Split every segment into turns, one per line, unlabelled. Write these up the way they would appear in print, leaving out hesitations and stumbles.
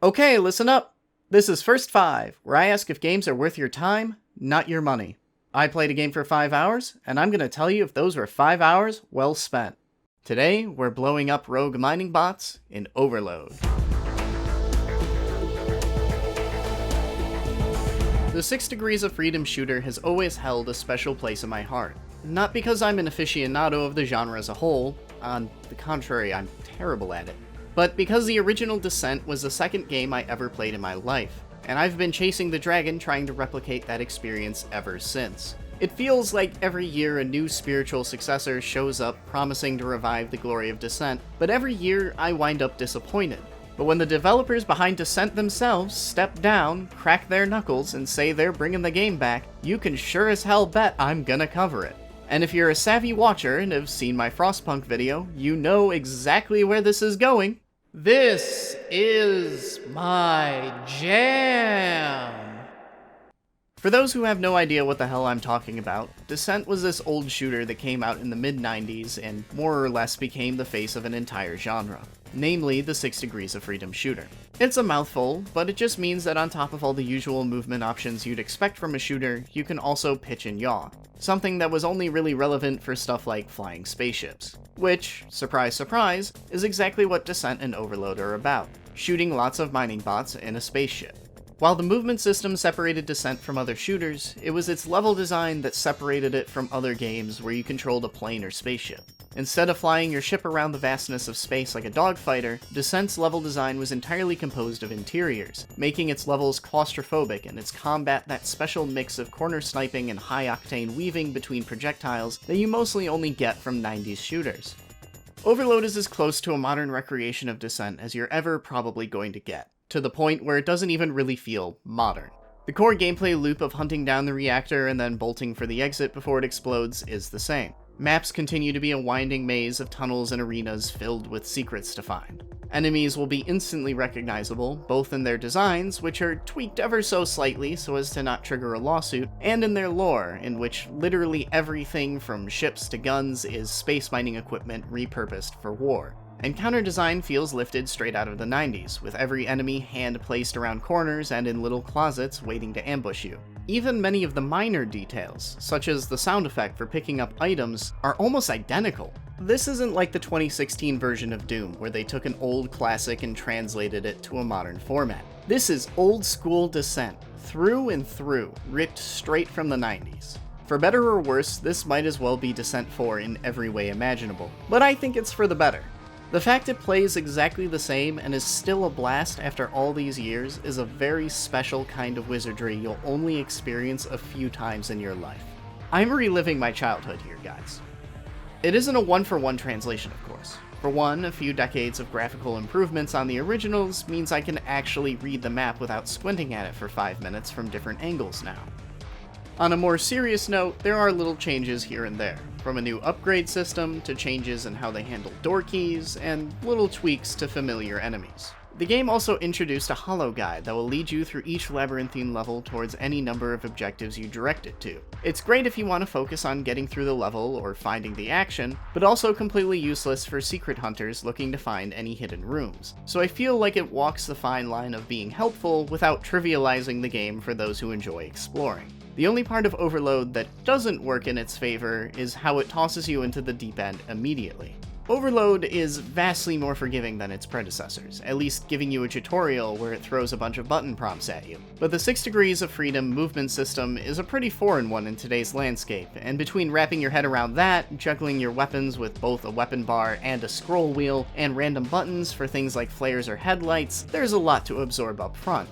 Okay, listen up. This is First 5, where I ask if games are worth your time, not your money. I played a game for 5 hours, and I'm going to tell you if those were 5 hours well spent. Today, we're blowing up rogue mining bots in Overload. The 6 Degrees of Freedom shooter has always held a special place in my heart. Not because I'm an aficionado of the genre as a whole, on the contrary, I'm terrible at it, but because the original Descent was the second game I ever played in my life, and I've been chasing the dragon trying to replicate that experience ever since. It feels like every year a new spiritual successor shows up promising to revive the glory of Descent, but every year I wind up disappointed. But when the developers behind Descent themselves step down, crack their knuckles, and say they're bringing the game back, you can sure as hell bet I'm gonna cover it. And if you're a savvy watcher and have seen my Frostpunk video, you know exactly where this is going. This is my jam! For those who have no idea what the hell I'm talking about, Descent was this old shooter that came out in the mid-90s and more or less became the face of an entire genre, namely the 6 Degrees of Freedom shooter. It's a mouthful, but it just means that on top of all the usual movement options you'd expect from a shooter, you can also pitch and yaw, something that was only really relevant for stuff like flying spaceships. Which, surprise surprise, is exactly what Descent and Overload are about, shooting lots of mining bots in a spaceship. While the movement system separated Descent from other shooters, it was its level design that separated it from other games where you controlled a plane or spaceship. Instead of flying your ship around the vastness of space like a dogfighter, Descent's level design was entirely composed of interiors, making its levels claustrophobic and its combat that special mix of corner sniping and high-octane weaving between projectiles that you mostly only get from 90s shooters. Overload is as close to a modern recreation of Descent as you're ever probably going to get, to the point where it doesn't even really feel modern. The core gameplay loop of hunting down the reactor and then bolting for the exit before it explodes is the same. Maps continue to be a winding maze of tunnels and arenas filled with secrets to find. Enemies will be instantly recognizable, both in their designs, which are tweaked ever so slightly so as to not trigger a lawsuit, and in their lore, in which literally everything from ships to guns is space mining equipment repurposed for war. And counter design feels lifted straight out of the 90s, with every enemy hand-placed around corners and in little closets waiting to ambush you. Even many of the minor details, such as the sound effect for picking up items, are almost identical. This isn't like the 2016 version of Doom, where they took an old classic and translated it to a modern format. This is old school Descent, through and through, ripped straight from the 90s. For better or worse, this might as well be Descent 4 in every way imaginable, but I think it's for the better. The fact it plays exactly the same and is still a blast after all these years is a very special kind of wizardry you'll only experience a few times in your life. I'm reliving my childhood here, guys. It isn't a one-for-one translation, of course. For one, a few decades of graphical improvements on the originals means I can actually read the map without squinting at it for 5 minutes from different angles now. On a more serious note, there are little changes here and there, from a new upgrade system to changes in how they handle door keys, and little tweaks to familiar enemies. The game also introduced a holo guide that will lead you through each labyrinthine level towards any number of objectives you direct it to. It's great if you want to focus on getting through the level or finding the action, but also completely useless for secret hunters looking to find any hidden rooms. So I feel like it walks the fine line of being helpful without trivializing the game for those who enjoy exploring. The only part of Overload that doesn't work in its favor is how it tosses you into the deep end immediately. Overload is vastly more forgiving than its predecessors, at least giving you a tutorial where it throws a bunch of button prompts at you. But the 6 Degrees of Freedom movement system is a pretty foreign one in today's landscape, and between wrapping your head around that, juggling your weapons with both a weapon bar and a scroll wheel, and random buttons for things like flares or headlights, there's a lot to absorb up front.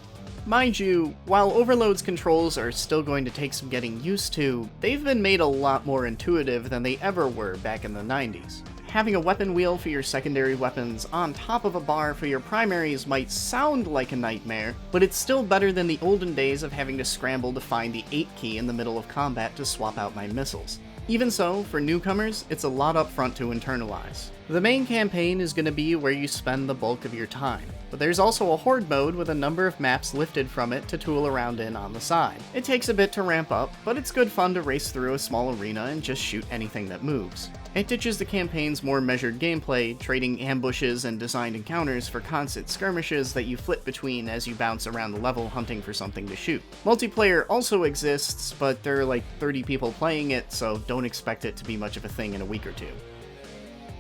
Mind you, while Overload's controls are still going to take some getting used to, they've been made a lot more intuitive than they ever were back in the 90s. Having a weapon wheel for your secondary weapons on top of a bar for your primaries might sound like a nightmare, but it's still better than the olden days of having to scramble to find the 8 key in the middle of combat to swap out my missiles. Even so, for newcomers, it's a lot up front to internalize. The main campaign is going to be where you spend the bulk of your time, But there's also a horde mode with a number of maps lifted from it to tool around in on the side. It takes a bit to ramp up, but it's good fun to race through a small arena and just shoot anything that moves. It ditches the campaign's more measured gameplay, trading ambushes and designed encounters for constant skirmishes that you flip between as you bounce around the level hunting for something to shoot. Multiplayer also exists, but there are like 30 people playing it, so don't expect it to be much of a thing in a week or two.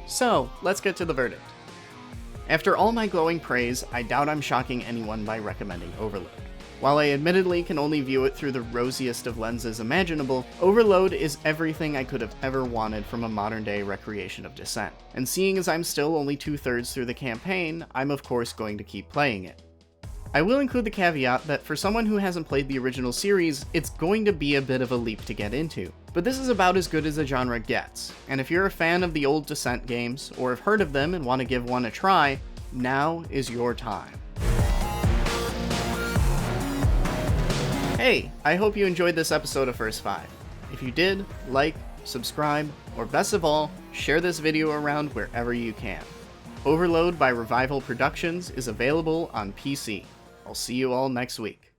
So, let's get to the verdict. After all my glowing praise, I doubt I'm shocking anyone by recommending Overload. While I admittedly can only view it through the rosiest of lenses imaginable, Overload is everything I could have ever wanted from a modern-day recreation of Descent. And seeing as I'm still only 2/3 through the campaign, I'm of course going to keep playing it. I will include the caveat that for someone who hasn't played the original series, it's going to be a bit of a leap to get into. But this is about as good as the genre gets, and if you're a fan of the old Descent games, or have heard of them and want to give one a try, now is your time. Hey, I hope you enjoyed this episode of First 5. If you did, like, subscribe, or best of all, share this video around wherever you can. Overload by Revival Productions is available on PC. I'll see you all next week.